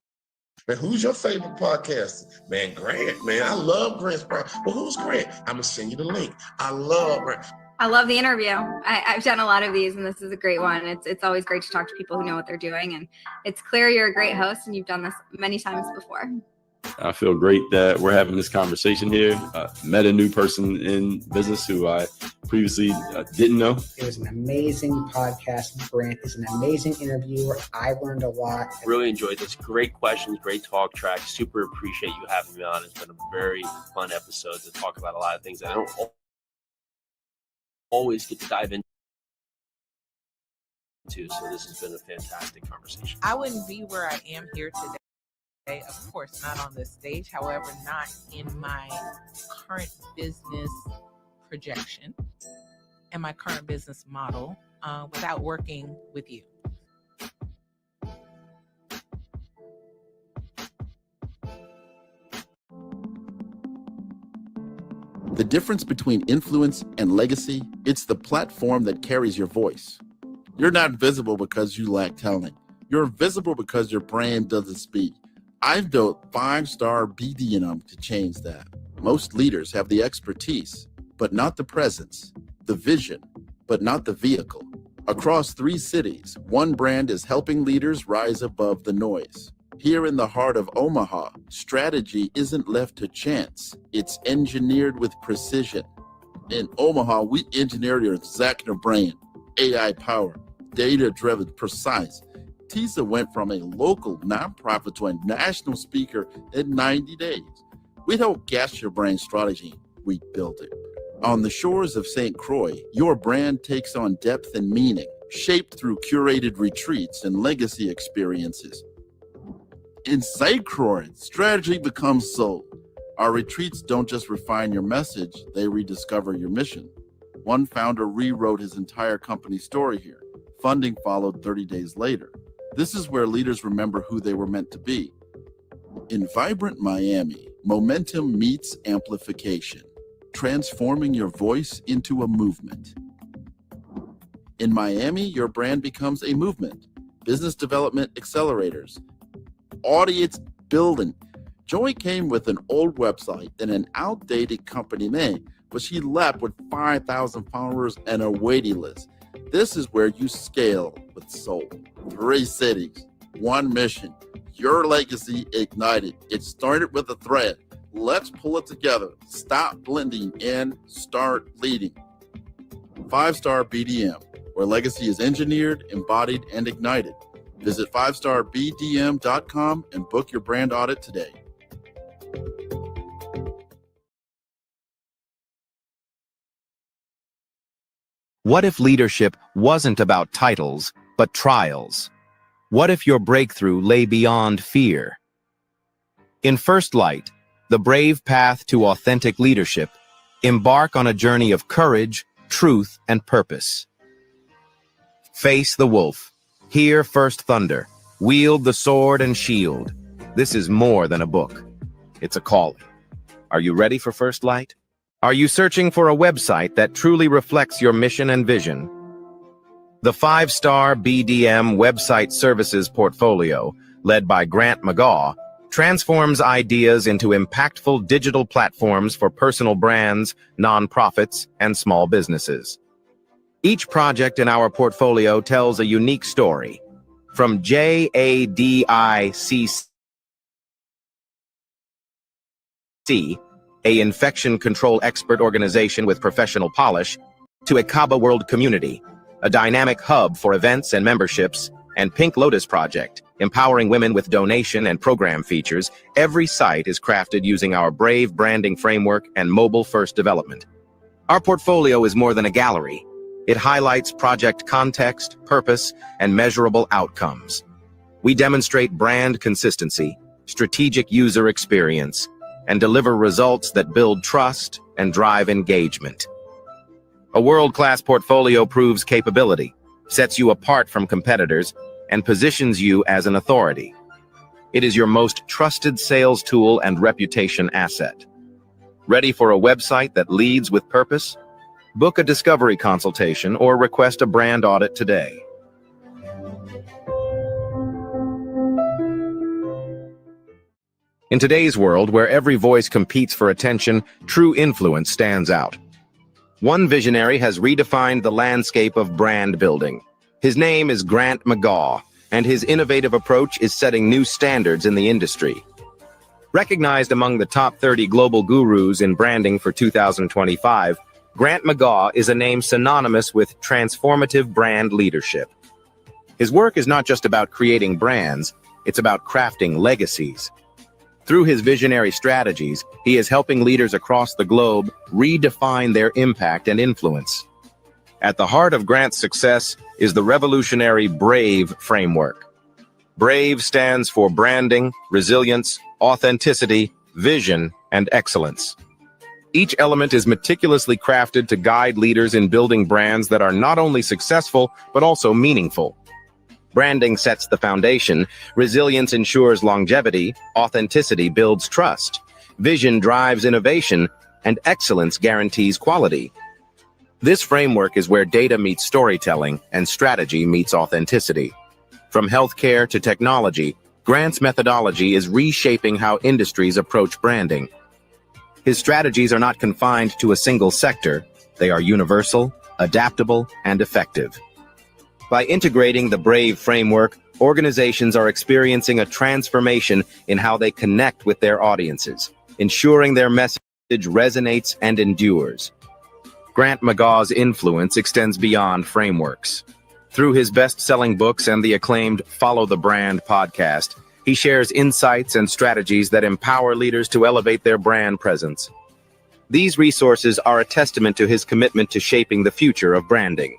Man, who's your favorite podcaster? Man, Grant, man. I love Grant's podcast. Well, who's Grant? I'm going to send you the link. I love Grant. I love the interview. I've done a lot of these, and this is a great one. It's always great to talk to people who know what they're doing, and it's clear you're a great host, and you've done this many times before. I feel great that we're having this conversation here. Met a new person in business who I previously didn't know. It was an amazing podcast. Grant is an amazing interviewer. I learned a lot. Really enjoyed this. Great questions, great talk track. Super appreciate you having me on. It's been a very fun episode to talk about a lot of things that I don't always get to dive into. So this has been a fantastic conversation. I wouldn't be where I am here today. Of course, not on this stage, however, not in my current business projection and my current business model without working with you. The difference between influence and legacy, it's the platform that carries your voice. You're not visible because you lack talent. You're visible because your brand doesn't speak. I've built 5-Star BDM to change that. Most leaders have the expertise, but not the presence, the vision, but not the vehicle. Across 3 cities, one brand is helping leaders rise above the noise. Here in the heart of Omaha, strategy isn't left to chance. It's engineered with precision. In Omaha, we engineered your executive brand, AI powered, data-driven, precise. TISA went from a local nonprofit to a national speaker in 90 days. We don't guess your brand strategy, we built it. On the shores of St. Croix, your brand takes on depth and meaning, shaped through curated retreats and legacy experiences. In St. Croix, strategy becomes soul. Our retreats don't just refine your message, they rediscover your mission. One founder rewrote his entire company story here. Funding followed 30 days later. This is where leaders remember who they were meant to be. In Vibrant Miami, momentum meets amplification, transforming your voice into a movement. In Miami, your brand becomes a movement. Business development accelerators, audience building. Joy came with an old website and an outdated company name, but she left with 5,000 followers and a waiting list. This is where you scale with soul. 3 cities, 1 mission, your legacy ignited. It started with a thread. Let's pull it together. Stop blending and start leading. 5-Star BDM, where legacy is engineered, embodied, and ignited. Visit 5starbdm.com and book your brand audit today. What if leadership wasn't about titles, but trials? What if your breakthrough lay beyond fear? In First Light, the brave path to authentic leadership, embark on a journey of courage, truth, and purpose. Face the wolf. Hear first thunder. Wield the sword and shield. This is more than a book. It's a calling. Are you ready for First Light? Are you searching for a website that truly reflects your mission and vision? The 5-Star BDM website services portfolio, led by Grant McGaw, transforms ideas into impactful digital platforms for personal brands, nonprofits, and small businesses. Each project in our portfolio tells a unique story, from JADICC a infection control expert organization with professional polish, to a Kaba World Community, a dynamic hub for events and memberships, and Pink Lotus Project, empowering women with donation and program features, every site is crafted using our Brave branding framework and mobile-first development. Our portfolio is more than a gallery. It highlights project context, purpose, and measurable outcomes. We demonstrate brand consistency, strategic user experience, and deliver results that build trust and drive engagement. A world-class portfolio proves capability, sets you apart from competitors, and positions you as an authority. It is your most trusted sales tool and reputation asset. Ready for a website that leads with purpose? Book a discovery consultation or request a brand audit today. In today's world, where every voice competes for attention, true influence stands out. One visionary has redefined the landscape of brand building. His name is Grant McGaw, and his innovative approach is setting new standards in the industry. Recognized among the top 30 global gurus in branding for 2025, Grant McGaw is a name synonymous with transformative brand leadership. His work is not just about creating brands, it's about crafting legacies. Through his visionary strategies, he is helping leaders across the globe redefine their impact and influence. At the heart of Grant's success is the revolutionary BRAVE framework. BRAVE stands for branding, resilience, authenticity, vision, and excellence. Each element is meticulously crafted to guide leaders in building brands that are not only successful, but also meaningful. Branding sets the foundation, resilience ensures longevity, authenticity builds trust, vision drives innovation, and excellence guarantees quality. This framework is where data meets storytelling and strategy meets authenticity. From healthcare to technology, Grant's methodology is reshaping how industries approach branding. His strategies are not confined to a single sector. They are universal, adaptable, and effective. By integrating the BRAVE framework, organizations are experiencing a transformation in how they connect with their audiences, ensuring their message resonates and endures. Grant McGaw's influence extends beyond frameworks. Through his best-selling books and the acclaimed Follow the Brand podcast, he shares insights and strategies that empower leaders to elevate their brand presence. These resources are a testament to his commitment to shaping the future of branding.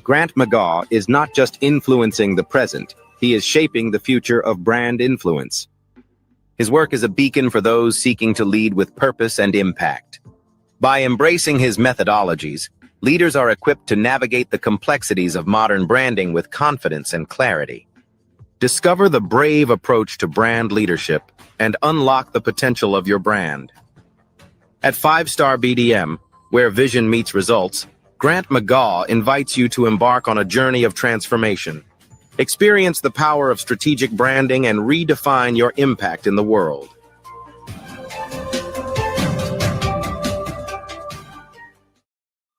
Grant McGaw is not just influencing the present, he is shaping the future of brand influence. His work is a beacon for those seeking to lead with purpose and impact. By embracing his methodologies, leaders are equipped to navigate the complexities of modern branding with confidence and clarity. Discover the BRAVE approach to brand leadership and unlock the potential of your brand. At 5-Star BDM, where vision meets results, Grant McGaw invites you to embark on a journey of transformation. Experience the power of strategic branding and redefine your impact in the world.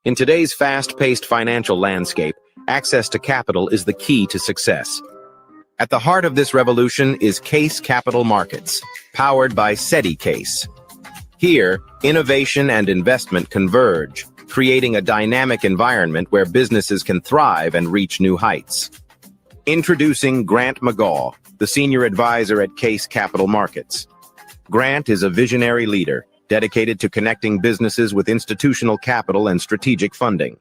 In today's fast-paced financial landscape, access to capital is the key to success. At the heart of this revolution is Case Capital Markets, powered by SETI-Case. Here, innovation and investment converge, creating a dynamic environment where businesses can thrive and reach new heights. Introducing Grant McGaw, the senior advisor at Case Capital Markets. Grant is a visionary leader, dedicated to connecting businesses with institutional capital and strategic funding.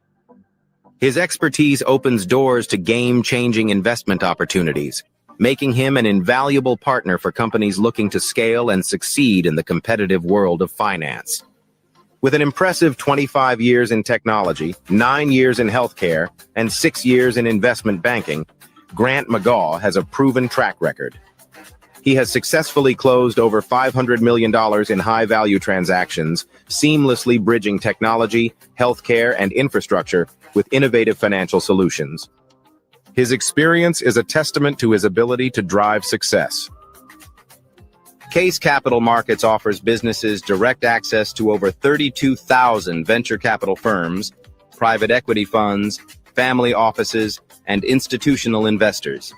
His expertise opens doors to game-changing investment opportunities, making him an invaluable partner for companies looking to scale and succeed in the competitive world of finance. With an impressive 25 years in technology, 9 years in healthcare, and 6 years in investment banking, Grant McGaw has a proven track record. He has successfully closed over $500 million in high-value transactions, seamlessly bridging technology, healthcare, and infrastructure with innovative financial solutions. His experience is a testament to his ability to drive success. Case Capital Markets offers businesses direct access to over 32,000 venture capital firms, private equity funds, family offices, and institutional investors.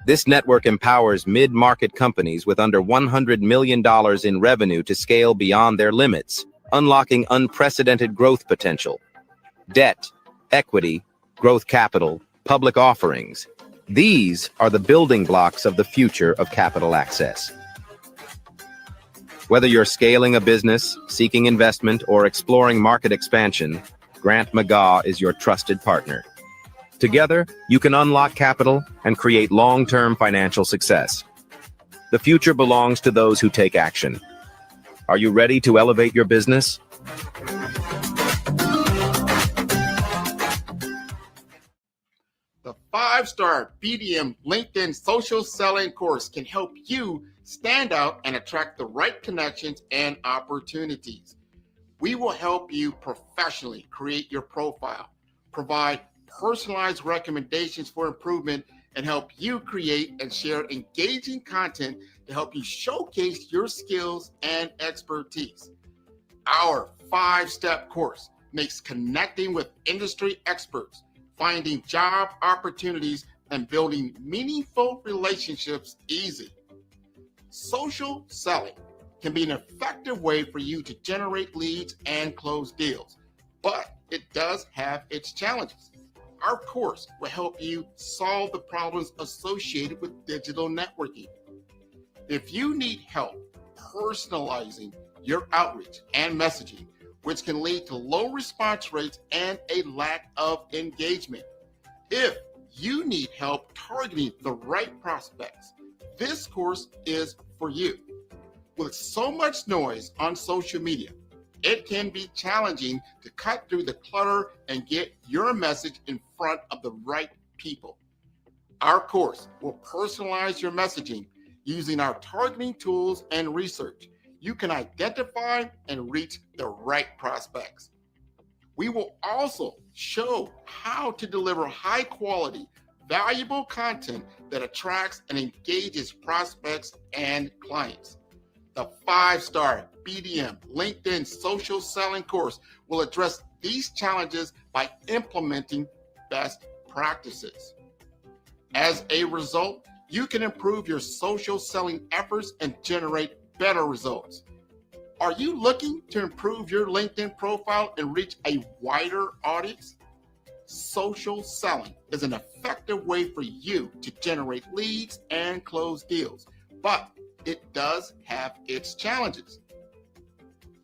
This network empowers mid-market companies with under $100 million in revenue to scale beyond their limits, unlocking unprecedented growth potential. Debt, equity, growth capital, public offerings. These are the building blocks of the future of capital access. Whether you're scaling a business, seeking investment, or exploring market expansion, Grant McGaw is your trusted partner. Together, you can unlock capital and create long-term financial success. The future belongs to those who take action. Are you ready to elevate your business? The 5-star BDM LinkedIn social selling course can help you stand out and attract the right connections and opportunities. We will help you professionally create your profile, provide personalized recommendations for improvement, and help you create and share engaging content to help you showcase your skills and expertise. Our 5-step course makes connecting with industry experts, finding job opportunities, and building meaningful relationships easy. Social selling can be an effective way for you to generate leads and close deals, but it does have its challenges. Our course will help you solve the problems associated with digital networking. If you need help personalizing your outreach and messaging, which can lead to low response rates and a lack of engagement. If you need help targeting the right prospects, this course is for you. With so much noise on social media, it can be challenging to cut through the clutter and get your message in front of the right people. Our course will personalize your messaging using our targeting tools and research. You can identify and reach the right prospects. We will also show how to deliver high quality, valuable content that attracts and engages prospects and clients. The 5-star BDM LinkedIn social selling course will address these challenges by implementing best practices. As a result, you can improve your social selling efforts and generate better results. Are you looking to improve your LinkedIn profile and reach a wider audience? Social selling is an effective way for you to generate leads and close deals, but it does have its challenges.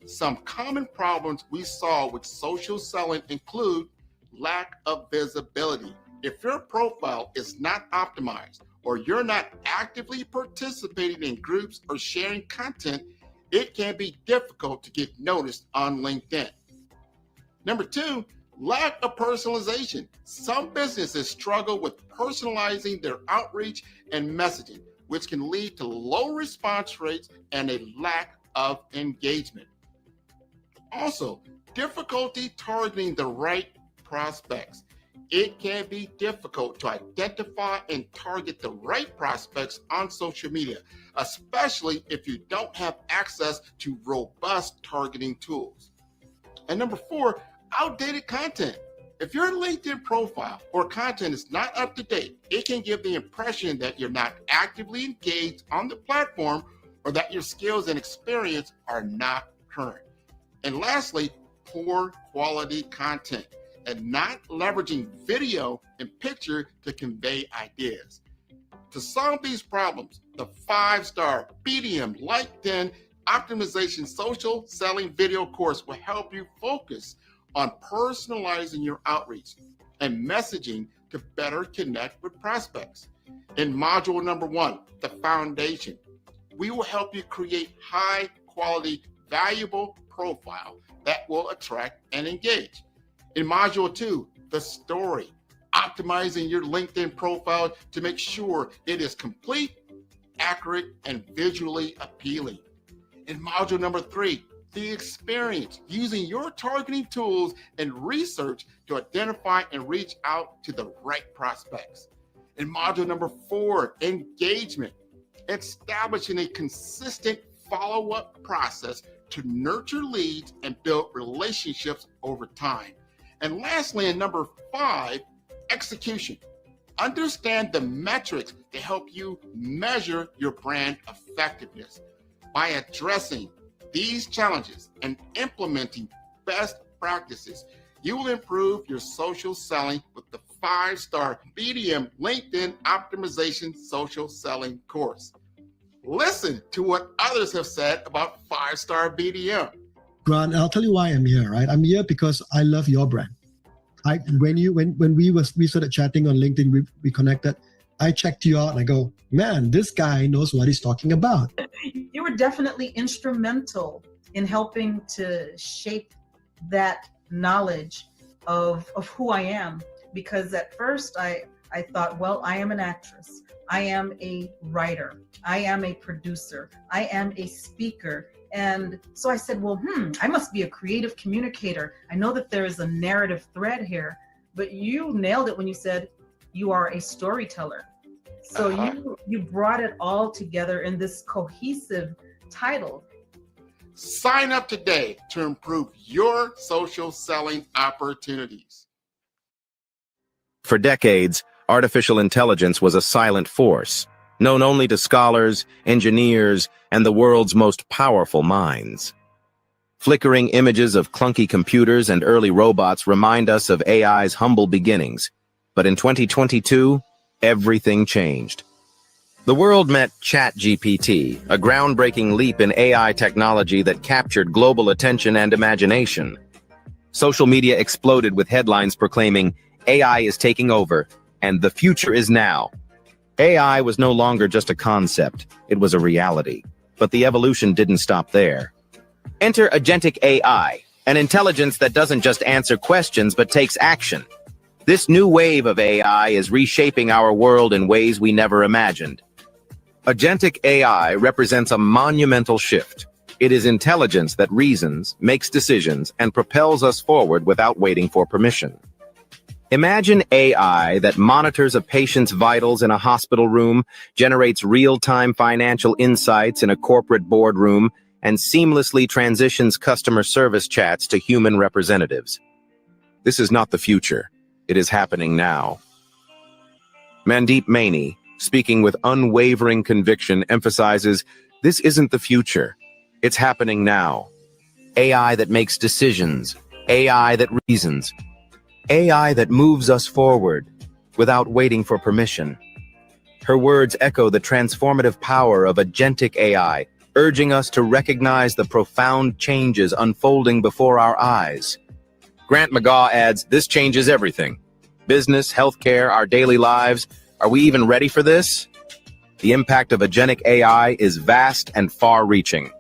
Some common problems we saw with social selling include lack of visibility. If your profile is not optimized or you're not actively participating in groups or sharing content, it can be difficult to get noticed on LinkedIn. Number 2, lack of personalization. Some businesses struggle with personalizing their outreach and messaging, which can lead to low response rates and a lack of engagement. Also, difficulty targeting the right prospects. It can be difficult to identify and target the right prospects on social media, especially if you don't have access to robust targeting tools. And number 4, outdated content. If your LinkedIn profile or content is not up to date, it can give the impression that you're not actively engaged on the platform or that your skills and experience are not current. And lastly, poor quality content and not leveraging video and picture to convey ideas. To solve these problems, the 5-star BDM LinkedIn Optimization Social Selling Video course will help you focus on personalizing your outreach and messaging to better connect with prospects. In module number 1, the foundation, we will help you create high quality, valuable profile that will attract and engage. In module 2, the story, optimizing your LinkedIn profile to make sure it is complete, accurate, and visually appealing. In module number 3, the experience, using your targeting tools and research to identify and reach out to the right prospects. In module number 4, engagement, establishing a consistent follow-up process to nurture leads and build relationships over time. And lastly, in number 5, execution, Understand the metrics to help you measure your brand effectiveness. By addressing these challenges and implementing best practices, you will improve your social selling with the 5-star BDM LinkedIn Optimization Social Selling course. Listen to what others have said about 5-star BDM. Grant, I'll tell you why I'm here, right? I'm here because I love your brand. When we started chatting on LinkedIn, we connected. I checked you out and I go, man, this guy knows what he's talking about. You were definitely instrumental in helping to shape that knowledge of who I am. Because at first I thought, well, I am an actress. I am a writer. I am a producer. I am a speaker. And so I said, well, I must be a creative communicator. I know that there is a narrative thread here, but you nailed it when you said you are a storyteller. So you brought it all together in this cohesive title. Sign up today to improve your social selling opportunities. For decades, artificial intelligence was a silent force, known only to scholars, engineers, and the world's most powerful minds. Flickering images of clunky computers and early robots remind us of AI's humble beginnings. But in 2022, everything changed. The world met ChatGPT, a groundbreaking leap in AI technology that captured global attention and imagination. Social media exploded with headlines proclaiming, AI is taking over, and the future is now. AI was no longer just a concept, it was a reality. But the evolution didn't stop there. Enter Agentic AI, an intelligence that doesn't just answer questions but takes action. This new wave of AI is reshaping our world in ways we never imagined. Agentic AI represents a monumental shift. It is intelligence that reasons, makes decisions, and propels us forward without waiting for permission. Imagine AI that monitors a patient's vitals in a hospital room, generates real-time financial insights in a corporate boardroom, and seamlessly transitions customer service chats to human representatives. This is not the future. It is happening now. Mandeep Maini, speaking with unwavering conviction, emphasizes, this isn't the future. It's happening now. AI that makes decisions, AI that reasons, AI that moves us forward without waiting for permission. Her words echo the transformative power of agentic AI, urging us to recognize the profound changes unfolding before our eyes. Grant McGaw adds, this changes everything. Business, healthcare, our daily lives. Are we even ready for this? The impact of agentic AI is vast and far-reaching.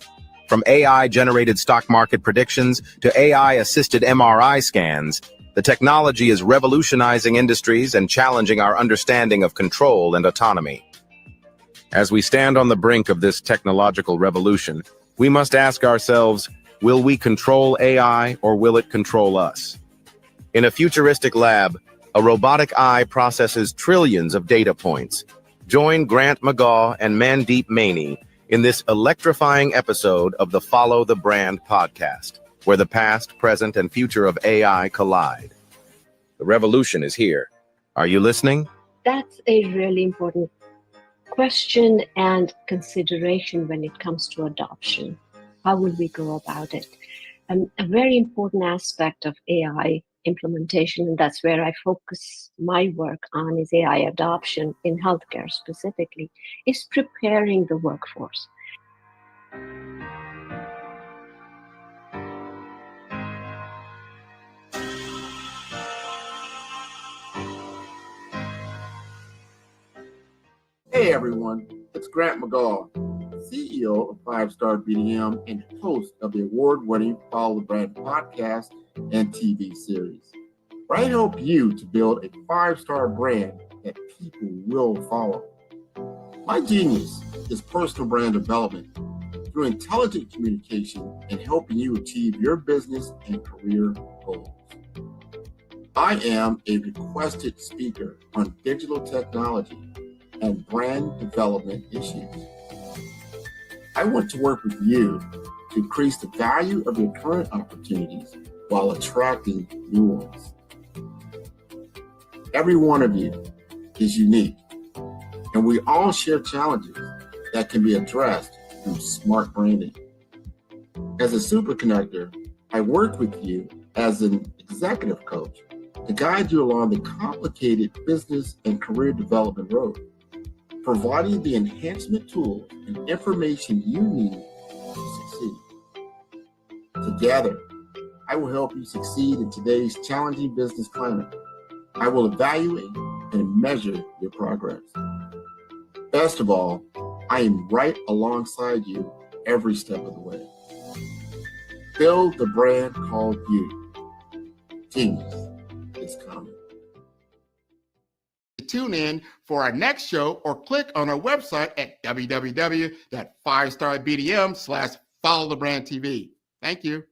From AI-generated stock market predictions to AI-assisted MRI scans, the technology is revolutionizing industries and challenging our understanding of control and autonomy. As we stand on the brink of this technological revolution, we must ask ourselves, will we control AI or will it control us? In a futuristic lab, a robotic eye processes trillions of data points. Join Grant McGaw and Mandeep Maini in this electrifying episode of the Follow the Brand podcast, where the past, present, and future of AI collide. The revolution is here. Are you listening? That's a really important question and consideration when it comes to adoption. How will we go about it? A very important aspect of AI implementation, and that's where I focus my work on, is AI adoption in healthcare specifically, is preparing the workforce. Hey everyone, it's Grant McGaw, CEO of 5-Star BDM and host of the award-winning Follow the Brand podcast and TV series, where I help you to build a 5-star brand that people will follow. My genius is personal brand development through intelligent communication and helping you achieve your business and career goals. I am a requested speaker on digital technology and brand development issues. I want to work with you to increase the value of your current opportunities while attracting new ones. Every one of you is unique, and we all share challenges that can be addressed through smart branding. As a super connector, I work with you as an executive coach to guide you along the complicated business and career development road, providing the enhancement tools and information you need to succeed. Together, I will help you succeed in today's challenging business climate. I will evaluate and measure your progress. Best of all, I am right alongside you every step of the way. Build the brand called you. Genius is coming. Tune in for our next show or click on our website at www.firestarbdm/followthebrandtv. Thank you.